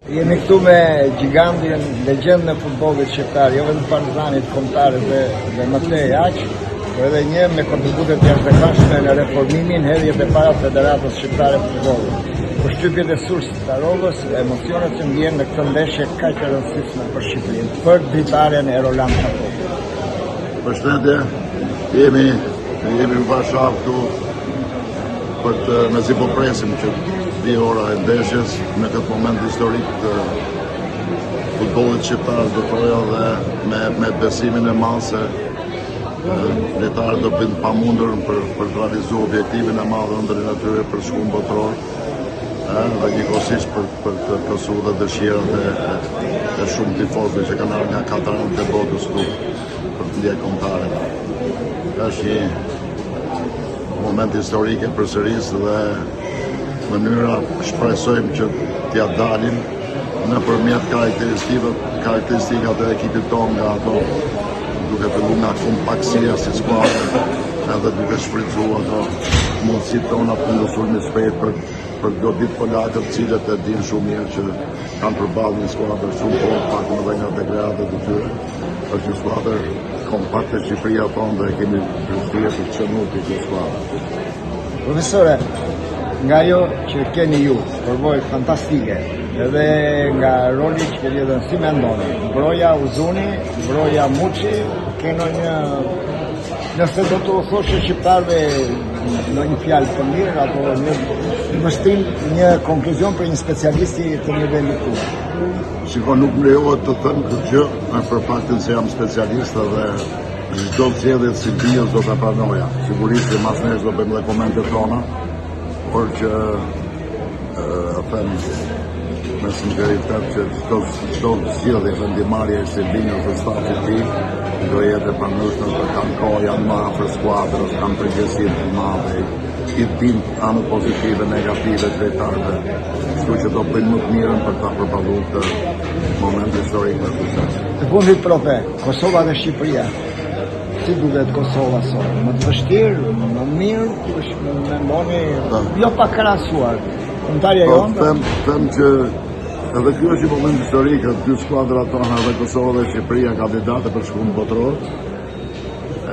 Jemi këtu me gjigantin, legjendën e futbollit shqiptar, jo vetëm Partizanit, kombëtarët dhe më të aq, por edhe një me kontributet jashtëzakonshme në reformimin, hedhjet e para të Federatës Shqiptare të Futbollit. Përshtypjet e Sursit të Rovës, emocionet që ndjen në këtë ndeshje kaq të rëndësishme për Shqipërinë, për dritaren e Roland Çakovit. Përshëndetje, jemi në Varshavë këtu për të mezi po presim që 2 ora e ndeshjes në këtë moment historik të futbollit shqiptar, do thoja, dhe me besimin e madh se lojtarët do bëjnë pamundur për të realizuar objektivin e madh ndër atyre për shkuën botror, dhe njëkohësisht për të plotësuar dhe dëshirat e shumë tifozëve që kanë ardhur nga 4 anë të botës këtu për të ndjekur kombëtarët. Është një moment historik e përsërisë dhe mënyra shpresojmë që t'ja dalim nëpërmjet karakteristikat e ekipit tonë nga ato, duke filluar nga kompaktësia si skuadër, edhe duke shfrytzuar ato mundësitë tona të ndërsulmit shpejt për të godit polakët, cilët e dinë shumë mirë që kanë përballë një skuadër shumë kompakt edhe nga degradat e tyre. Është një skuadër kompakt e Shqipëria tonë dhe kemi vështirë të çmojmë këtë skuadër. Profesore, nga ajo që keni ju, përvojë fantastike, edhe nga roli që keni edhe si mendoni, Broja Uzuni, Broja Muçi, keno nëse do të thoshe shqiptarëve në një fjalë të mirë, apo një vështrim, një konkluzion për një specialisti të nivelit tuaj. Shiko, nuk më lejohet të them këtë gjë, për faktin se jam specialist dhe çdo zgjedhje si dios do ta pranoja. Sigurisht që mas nesh do bëjmë dhe komentet tona, por që them me sinceritet që çdo zgjedhje vendimarrje e Silvinës dhe stafit të tij do jetë e pamundur të kanë kohë, janë më afër skuadrës, kanë përgjegjësinë të madhe, i dinë anët pozitive, negative të lojtarëve, kështu që do bëjnë më të mirën për ta përballuar këtë moment historik në proces. Të fundit, profe, Kosova dhe Shqipëria, si duket Kosova sot? Më të vështirë, më mirë, mendoni, jo pa krahasuar. Komentarja jonë? Them që edhe ky është një moment historik, dy skuadrat tona dhe Kosova dhe Shqipëria kandidate për shkuën botror.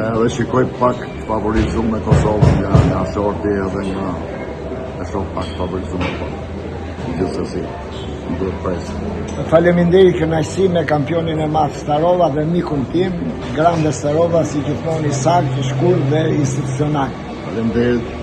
Edhe shikoj pak favorizuar me Kosovën nga sorti edhe nga e shoh pak favorizuar. Gjithsesi, duhet presë. Faleminderit, kënaqësi me kampionin e madh Starova dhe mikun tim, Grande Starova, si gjithmonë i saktë, i shkurt dhe institucional. Faleminderit.